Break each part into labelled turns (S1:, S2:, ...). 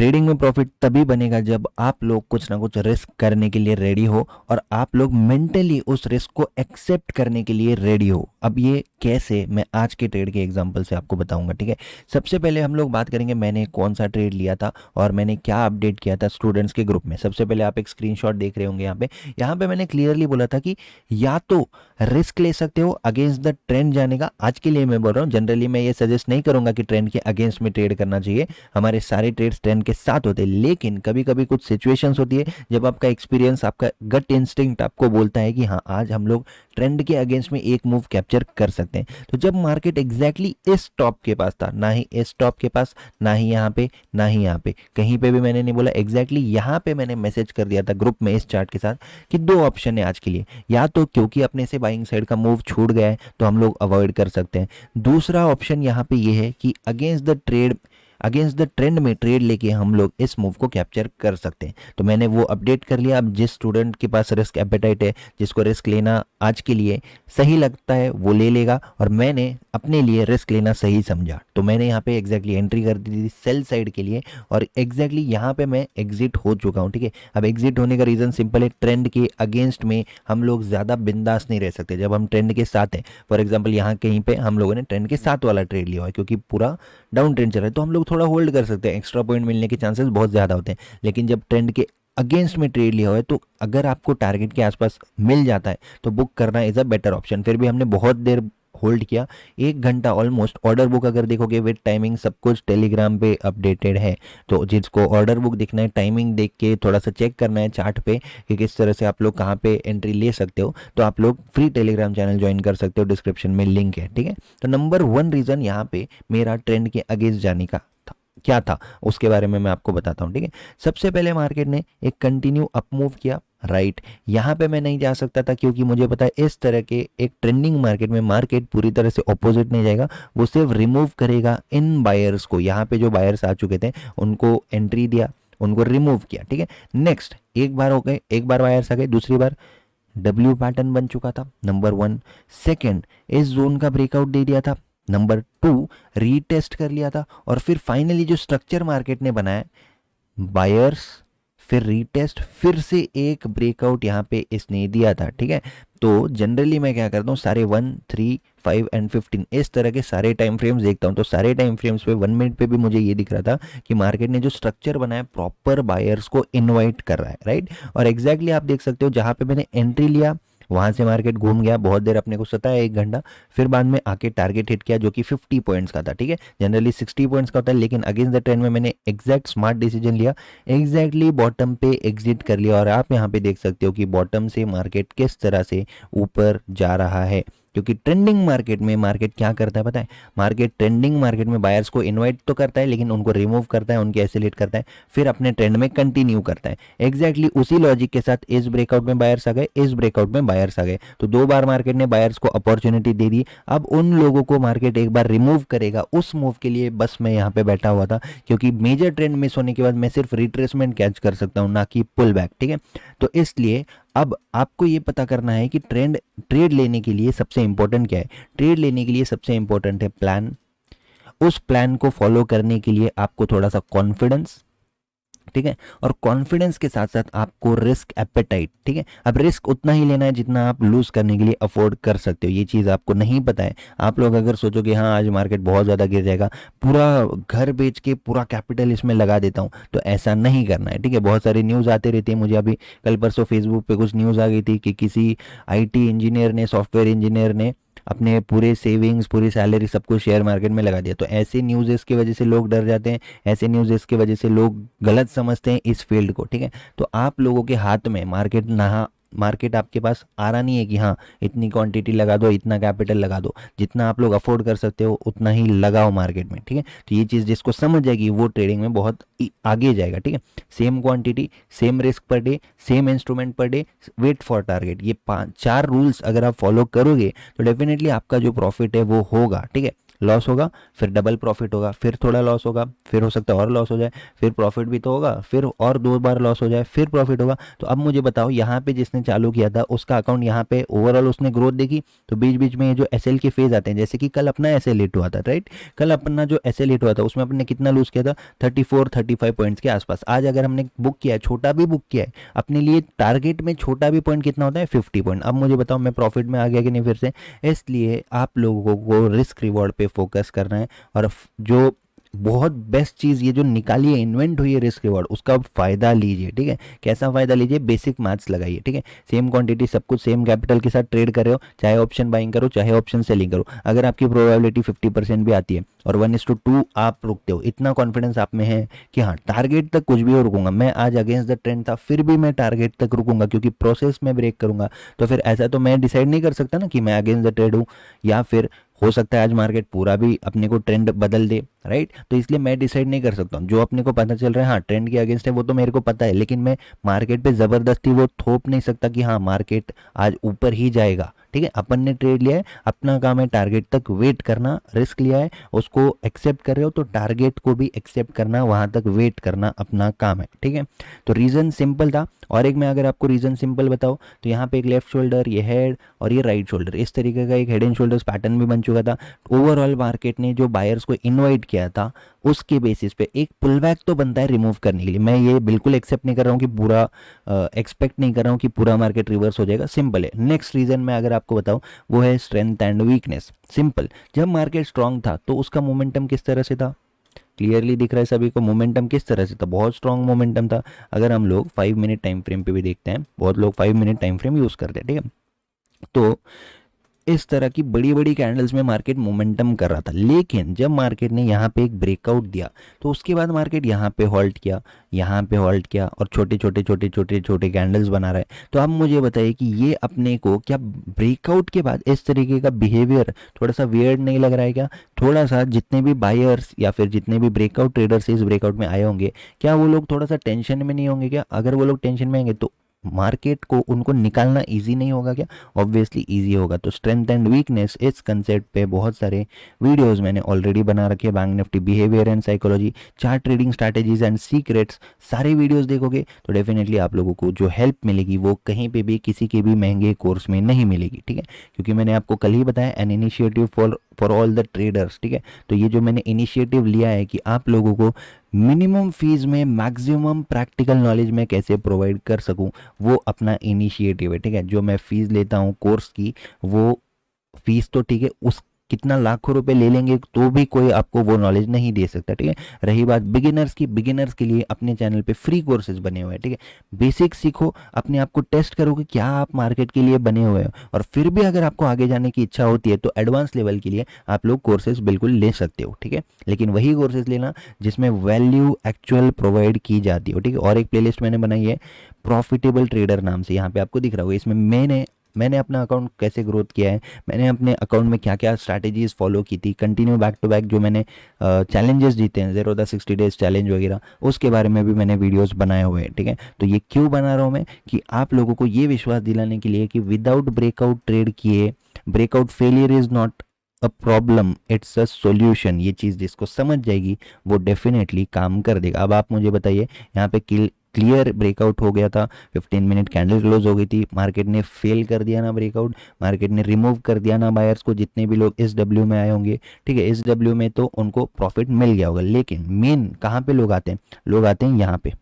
S1: Trading में profit तभी बनेगा जब आप लोग कुछ ना कुछ रिस्क करने के लिए रेडी हो और आप लोग मेंटली उस रिस्क को एक्सेप्ट करने के लिए रेडी हो। अब ये कैसे, मैं आज के ट्रेड के एग्जांपल से आपको बताऊंगा, ठीक है। सबसे पहले हम लोग बात करेंगे मैंने कौन सा ट्रेड लिया था और मैंने क्या अपडेट किया था स्टूडेंट्स के ग्रुप में। सबसे पहले आप एक स्क्रीनशॉट देख रहे होंगे यहाँ पे मैंने क्लियरली बोला था कि या तो रिस्क ले सकते हो अगेंस्ट द ट्रेंड जाने का। आज के लिए मैं बोल रहा हूँ, जनरली मैं ये सजेस्ट नहीं करूंगा कि ट्रेंड के अगेंस्ट में ट्रेड करना चाहिए, हमारे सारे ट्रेड्स ट्रेंड के साथ होते हैं। लेकिन कभी कभी कुछ सिचुएशंस होती है जब आपका एक्सपीरियंस, आपका गट इंस्टिंक्ट आपको बोलता है कि हाँ आज हम लोग ट्रेंड के अगेंस्ट में एक मूव कैप्चर कर सकते हैं। तो जब मार्केट एग्जैक्टली इस टॉप के पास था, ना ही इस टॉप के पास, ना ही यहाँ पे, ना ही यहाँ पे, कहीं पे भी मैंने नहीं बोला, एग्जैक्टली यहाँ पे मैंने मैसेज कर दिया था ग्रुप में इस चार्ट के साथ कि दो ऑप्शन है आज के लिए, या तो क्योंकि अपने से बाइंग साइड का मूव छूट गया है तो हम लोग अवॉइड कर सकते हैं। दूसरा ऑप्शन यहाँ पे ये है कि अगेंस्ट द ट्रेंड में ट्रेड लेके हम लोग इस मूव को कैप्चर कर सकते हैं। तो मैंने वो अपडेट कर लिया। अब जिस स्टूडेंट के पास रिस्क एपेटाइट है, जिसको रिस्क लेना आज के लिए सही लगता है वो ले लेगा, और मैंने अपने लिए रिस्क लेना सही समझा तो मैंने यहाँ पे एग्जैक्टली एंट्री कर दी थी सेल साइड के लिए, और एग्जैक्टली यहाँ पे मैं एग्जिट हो चुका हूँ, ठीक है। अब एग्जिट होने का रीज़न सिंपल है, ट्रेंड के अगेंस्ट में हम लोग ज़्यादा बिंदास नहीं रह सकते जब हम ट्रेंड के साथ हैं। फॉर एग्जाम्पल यहाँ कहीं पे हम लोगों ने ट्रेंड के साथ वाला ट्रेड लिया हुआ है क्योंकि पूरा डाउन ट्रेंड चल रहा है, तो हम लोग थोड़ा होल्ड कर सकते हैं, एक्स्ट्रा पॉइंट मिलने के चांसेस बहुत ज़्यादा होते हैं। लेकिन जब ट्रेंड के अगेंस्ट में ट्रेड लिया हुआ है तो अगर आपको टारगेट के आसपास मिल जाता है तो बुक करना इज़ अ बेटर ऑप्शन। फिर भी हमने बहुत देर होल्ड किया, 1 घंटा ऑलमोस्ट। ऑर्डर बुक अगर देखोगे विद टाइमिंग सब कुछ टेलीग्राम पे अपडेटेड है, तो जिसको ऑर्डर बुक देखना है, टाइमिंग देख के थोड़ा सा चेक करना है चार्ट पे कि किस तरह से आप लोग कहाँ पे एंट्री ले सकते हो, तो आप लोग फ्री टेलीग्राम चैनल ज्वाइन कर सकते हो, डिस्क्रिप्शन में लिंक है, ठीक है। तो नंबर 1 रीज़न यहाँ पे मेरा ट्रेंड के अगेंस्ट जाने का क्या था उसके बारे में मैं आपको बताता हूँ, ठीक है। सबसे पहले मार्केट ने एक कंटिन्यू अप मूव किया, राइट। यहाँ पे मैं नहीं जा सकता था क्योंकि मुझे पता है इस तरह के एक ट्रेंडिंग मार्केट में मार्केट पूरी तरह से ऑपोजिट नहीं जाएगा, वो सिर्फ रिमूव करेगा इन बायर्स को। यहाँ पे जो बायर्स आ चुके थे उनको एंट्री दिया, उनको रिमूव किया, ठीक है। नेक्स्ट एक बार हो गए, एक बार बायर्स आ गए, दूसरी बार डब्ल्यू पैटर्न बन चुका था, नंबर 1। सेकेंड, इस जोन का ब्रेकआउट दे दिया था, नंबर 2 रीटेस्ट कर लिया था, और फिर फाइनली जो स्ट्रक्चर मार्केट ने बनाया, बायर्स, फिर रीटेस्ट, फिर से एक ब्रेकआउट यहाँ पे इसने दिया था, ठीक है। तो जनरली मैं क्या करता हूँ, सारे 1, 3, 5 एंड 15 इस तरह के सारे टाइम फ्रेम्स देखता हूँ। तो सारे टाइम फ्रेम्स पे 1 मिनट पे भी मुझे ये दिख रहा था कि मार्केट ने जो स्ट्रक्चर बनाया प्रॉपर बायर्स को इनवाइट कर रहा है, राइट। और एग्जैक्टली आप देख सकते हो जहाँ पे मैंने एंट्री लिया वहाँ से मार्केट घूम गया बहुत देर, अपने को सताया 1 घंटा, फिर बाद में आके टारगेट हिट किया जो कि 50 पॉइंट्स का था, ठीक है। जनरली 60 पॉइंट्स का होता है, लेकिन अगेंस्ट द ट्रेंड में मैंने एग्जैक्ट स्मार्ट डिसीजन लिया, एग्जैक्टली बॉटम पे एग्जिट कर लिया। और आप यहाँ पे देख सकते हो कि बॉटम से मार्केट किस तरह से ऊपर जा रहा है, क्योंकि ट्रेंडिंग मार्केट में मार्केट क्या करता है पता है, मार्केट ट्रेंडिंग मार्केट में बायर्स को इनवाइट तो करता है लेकिन उनको रिमूव करता है, उनके एसिलेट करता है, फिर अपने ट्रेंड में कंटिन्यू करता है। एग्जैक्टली उसी लॉजिक के साथ इस ब्रेकआउट में बायर्स आ गए, इस ब्रेकआउट में बायर्स आ गए, तो 2 बार मार्केट ने बायर्स को अपॉर्चुनिटी दे दी। अब उन लोगों को मार्केट एक बार रिमूव करेगा, उस मूव के लिए बस मैं यहाँ पे बैठा हुआ था, क्योंकि मेजर ट्रेंड मिस होने के बाद मैं सिर्फ रिट्रेसमेंट कैच कर सकता हूँ, ना कि पुल बैक, ठीक है। तो इसलिए अब आपको ये पता करना है कि ट्रेड लेने के लिए सबसे इंपॉर्टेंट क्या है। ट्रेड लेने के लिए सबसे इंपॉर्टेंट है प्लान। उस प्लान को फॉलो करने के लिए आपको थोड़ा सा कॉन्फिडेंस, ठीक है, और कॉन्फिडेंस के साथ साथ आपको रिस्क एपेटाइट, ठीक है। अब रिस्क उतना ही लेना है जितना आप लूज करने के लिए अफोर्ड कर सकते हो। ये चीज़ आपको नहीं पता है। आप लोग अगर सोचोगे हाँ आज मार्केट बहुत ज़्यादा गिर जाएगा, पूरा घर बेच के पूरा कैपिटल इसमें लगा देता हूँ, तो ऐसा नहीं करना है, ठीक है। बहुत सारी न्यूज़ आते रहती है, मुझे अभी कल परसों फेसबुक पे कुछ न्यूज़ आ गई थी कि किसी IT इंजीनियर ने, सॉफ्टवेयर इंजीनियर ने अपने पूरे सेविंग्स, पूरी सैलरी सब कुछ शेयर मार्केट में लगा दिया। तो ऐसे न्यूज़ की वजह से लोग डर जाते हैं, ऐसे न्यूज़ की वजह से लोग गलत समझते हैं इस फील्ड को, ठीक है। तो आप लोगों के हाथ में मार्केट आपके पास आ रहा नहीं है कि हाँ इतनी क्वांटिटी लगा दो, इतना कैपिटल लगा दो, जितना आप लोग अफोर्ड कर सकते हो उतना ही लगाओ मार्केट में, ठीक है। तो ये चीज़ जिसको समझ जाएगी वो ट्रेडिंग में बहुत आगे जाएगा, ठीक है। Same quantity, same risk per day, same instrument per day, wait for target, ये 4 रूल्स अगर आप फॉलो करोगे तो डेफिनेटली आपका जो प्रॉफिट है वो होगा, ठीक है। लॉस होगा, फिर डबल प्रॉफिट होगा, फिर थोड़ा लॉस होगा, फिर हो सकता है और लॉस हो जाए, फिर प्रॉफिट भी तो होगा, फिर और 2 बार लॉस हो जाए, फिर प्रॉफिट होगा। तो अब मुझे बताओ, यहाँ पे जिसने चालू किया था उसका अकाउंट यहाँ पे ओवरऑल उसने ग्रोथ देखी, तो बीच बीच में ये जो एसएल के फेज आते हैं, जैसे कि कल अपना एसएल हिट हुआ था, राइट, कल अपना जो एसएल हिट हुआ था उसमें अपने कितना लूज किया था, 34-35 पॉइंट्स के आसपास। आज अगर हमने बुक किया है, छोटा भी बुक किया है अपने लिए, टारगेट में छोटा भी पॉइंट कितना होता है, 50 पॉइंट। अब मुझे बताओ मैं प्रॉफिट में आ गया कि नहीं फिर से। इसलिए आप लोगों को रिस्क रिवॉर्ड पे फोकस करना है, और जो बहुत बेस्ट चीज़ ये जो निकाली है, इन्वेंट हुई है रिस्क रिवॉर्ड, उसका फ़ायदा लीजिए, ठीक है। कैसा फ़ायदा लीजिए, बेसिक मैथ्स लगाइए, ठीक है। सेम क्वांटिटी सब कुछ सेम कैपिटल के साथ ट्रेड कर रहे हो, चाहे ऑप्शन बाइंग करो चाहे ऑप्शन सेलिंग करो, अगर आपकी प्रोबेबिलिटी 50% भी आती है और 1:2 आप रुकते हो, इतना कॉन्फिडेंस आप में है कि हाँ टारगेट तक कुछ भी और रुकूंगा मैं, आज अगेंस्ट द ट्रेंड था फिर भी मैं टारगेट तक रुकूंगा क्योंकि प्रोसेस में ब्रेक करूंगा, तो फिर ऐसा तो मैं डिसाइड नहीं कर सकता ना कि मैं अगेंस्ट द ट्रेंड हूँ, या फिर हो सकता है आज मार्केट पूरा भी अपने को ट्रेंड बदल दे, राइट। तो इसलिए मैं डिसाइड नहीं कर सकता हूँ, जो अपने को पता चल रहा है हाँ ट्रेंड के अगेंस्ट है वो तो मेरे को पता है, लेकिन मैं मार्केट पे ज़बरदस्ती वो थोप नहीं सकता कि हाँ मार्केट आज ऊपर ही जाएगा, ठीक है। अपन ने ट्रेड लिया है, अपना काम है टारगेट तक वेट करना, रिस्क लिया है उसको एक्सेप्ट कर रहे हो तो टारगेट को भी एक्सेप्ट करना, वहां तक वेट करना अपना काम है, ठीक है। तो रीज़न सिंपल था। और एक मैं अगर आपको रीज़न सिंपल बताऊँ तो यहाँ पे एक लेफ्ट शोल्डर, ये हेड और ये राइट शोल्डर, इस तरीके का एक हेड एंड शोल्डर्स पैटर्न भी बन चुका था। ओवरऑल मार्केट ने जो बायर्स को इनवाइट किया था उसके बेसिस पे एक पुल बैक तो बनता है रिमूव करने के लिए। मैं ये बिल्कुल एक्सेप्ट नहीं कर रहा हूँ कि पूरा एक्सपेक्ट नहीं कर रहा हूँ कि पूरा मार्केट रिवर्स हो जाएगा, सिंपल है। नेक्स्ट रीजन मैं अगर आपको बताऊँ वो है स्ट्रेंथ एंड वीकनेस। सिंपल, जब मार्केट स्ट्रांग था तो उसका मोमेंटम किस तरह से था, क्लियरली दिख रहा है सभी को, मोमेंटम किस तरह से था, बहुत स्ट्रांग मोमेंटम था। अगर हम लोग 5 मिनट टाइम फ्रेम पे भी देखते हैं, बहुत लोग 5 मिनट टाइम फ्रेम यूज़ करते हैं, ठीक है। तो इस तरह की बड़ी बड़ी कैंडल्स में मार्केट मोमेंटम कर रहा था, लेकिन जब मार्केट ने यहाँ पे एक ब्रेकआउट दिया तो उसके बाद मार्केट यहाँ पे हॉल्ट किया, यहाँ पे हॉल्ट किया और छोटे छोटे छोटे छोटे छोटे कैंडल्स बना रहा है। तो आप मुझे बताइए कि ये अपने को क्या ब्रेकआउट के बाद इस तरीके का बिहेवियर थोड़ा सा वियर्ड नहीं लग रहा है क्या? थोड़ा सा जितने भी बायर्स या फिर जितने भी ब्रेकआउट ट्रेडर्स इस ब्रेकआउट में आए होंगे, क्या वो लोग थोड़ा सा टेंशन में नहीं होंगे क्या? अगर वो लोग टेंशन में आएंगे तो मार्केट को उनको निकालना इजी नहीं होगा क्या? ऑब्वियसली इजी होगा। तो स्ट्रेंथ एंड वीकनेस इस कंसेप्ट पे बहुत सारे वीडियोस मैंने ऑलरेडी बना रखे हैं, bank Nifty behaviour and psychology, chart trading strategies and secrets, सारे वीडियोस देखोगे तो डेफिनेटली आप लोगों को जो हेल्प मिलेगी वो कहीं पे भी किसी के भी महंगे कोर्स में नहीं मिलेगी, ठीक है। क्योंकि मैंने आपको कल ही बताया an initiative for all the traders, ठीक है। तो ये जो मैंने इनिशिएटिव लिया है कि आप लोगों को मिनिमम फीस में मैक्सिमम प्रैक्टिकल नॉलेज में कैसे प्रोवाइड कर सकूं, वो अपना इनिशिएटिव है, ठीक है। जो मैं फीस लेता हूं कोर्स की, वो फीस तो ठीक है, उस कितना लाखों रुपए ले लेंगे तो भी कोई आपको वो नॉलेज नहीं दे सकता, ठीक है। रही बात बिगिनर्स की, बिगिनर्स के लिए अपने चैनल पे फ्री कोर्सेज बने हुए हैं, ठीक है। बेसिक सीखो, अपने आप को टेस्ट करो कि क्या आप मार्केट के लिए बने हुए हो, और फिर भी अगर आपको आगे जाने की इच्छा होती है तो एडवांस लेवल के लिए आप लोग कोर्सेज बिल्कुल ले सकते हो, ठीक है। लेकिन वही कोर्सेज लेना जिसमें वैल्यू एक्चुअल प्रोवाइड की जाती हो, ठीक है। और एक प्लेलिस्ट मैंने बनाई है प्रॉफिटेबल ट्रेडर नाम से, यहाँ पे आपको दिख रहा होगा। इसमें मैंने अपना अकाउंट कैसे ग्रोथ किया है, मैंने अपने अकाउंट में क्या क्या स्ट्रैटेजीज फॉलो की थी, कंटिन्यू बैक टू बैक जो मैंने चैलेंजेस जीते हैं, 0 द 60 डेज चैलेंज वगैरह, उसके बारे में भी मैंने वीडियोस बनाए हुए हैं, ठीक है। तो ये क्यों बना रहा हूँ मैं, कि आप लोगों को ये विश्वास दिलाने के लिए कि विदाउट ब्रेकआउट ट्रेड किए breakout failure is not a problem, it's a solution. ये चीज़ जिसको समझ जाएगी वो डेफिनेटली काम कर देगा। अब आप मुझे बताइए, यहाँ पे क्लियर ब्रेकआउट हो गया था, 15 मिनट कैंडल क्लोज हो गई थी, मार्केट ने फेल कर दिया ना ब्रेकआउट, मार्केट ने रिमूव कर दिया ना बायर्स को, जितने भी लोग इस डब्ल्यू में आए होंगे, ठीक है। इस डब्ल्यू में तो उनको प्रॉफिट मिल गया होगा, लेकिन मेन कहाँ पे लोग आते हैं, लोग आते हैं यहाँ पे।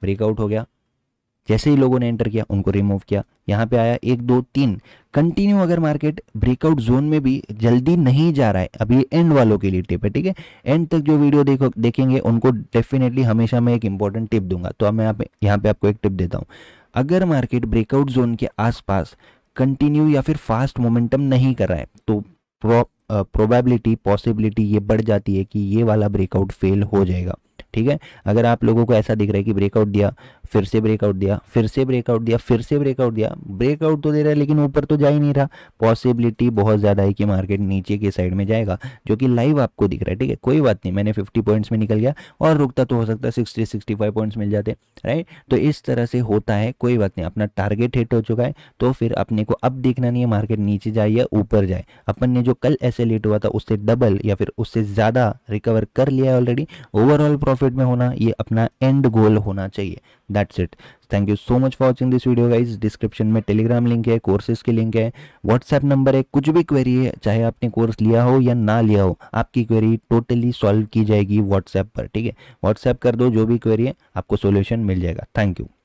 S1: ब्रेकआउट हो गया, जैसे ही लोगों ने एंटर किया उनको रिमूव किया, यहाँ पे आया 1 2 3 कंटिन्यू। अगर मार्केट ब्रेकआउट जोन में भी जल्दी नहीं जा रहा है, अभी एंड वालों के लिए टिप है, ठीक है। एंड तक जो वीडियो देखेंगे उनको डेफिनेटली हमेशा मैं एक इंपॉर्टेंट टिप दूंगा। तो अब मैं यहाँ पे आपको एक टिप देता हूँ। अगर मार्केट ब्रेकआउट जोन के आसपास कंटिन्यू या फिर फास्ट मोमेंटम नहीं कर रहा है तो प्रोबेबिलिटी पॉसिबिलिटी ये बढ़ जाती है कि ये वाला ब्रेकआउट फेल हो जाएगा, ठीक है। अगर आप लोगों को ऐसा दिख रहा है कि ब्रेकआउट दिया, फिर से ब्रेकआउट दिया, फिर से ब्रेकआउट दिया, फिर से ब्रेकआउट दिया, ब्रेकआउट तो दे रहा है लेकिन ऊपर तो जा ही नहीं रहा। पॉसिबिलिटी बहुत ज़्यादा है कि मार्केट नीचे की साइड में जाएगा, जो कि लाइव आपको दिख रहा है। ठीक है, कोई बात नहीं, मैंने 50 पॉइंट्स में निकल गया, और रुकता तो हो सकता है 60-65 पॉइंट्स मिल जाते, राइट। तो इस तरह से होता है, कोई बात नहीं, अपना टारगेट हिट हो चुका है, तो फिर अपने को अब देखना नहीं है मार्केट नीचे जाए या ऊपर जाए। अपन ने जो कल ऐसे लेट हुआ था उससे डबल या फिर उससे ज़्यादा रिकवर कर लिया है ऑलरेडी। ओवरऑल प्रॉफिट में होना ये अपना एंड गोल होना चाहिए। That's it. Thank you so much for watching this video guys. Description में टेलीग्राम लिंक है, कोर्सेज की लिंक है, व्हाट्सएप नंबर है। कुछ भी क्वेरी है, चाहे आपने कोर्स लिया हो या ना लिया हो, आपकी क्वेरी टोटली सॉल्व की जाएगी व्हाट्सएप पर। ठीक है, व्हाट्सएप कर दो, जो भी क्वेरी है आपको सोल्यूशन मिल जाएगा। Thank you.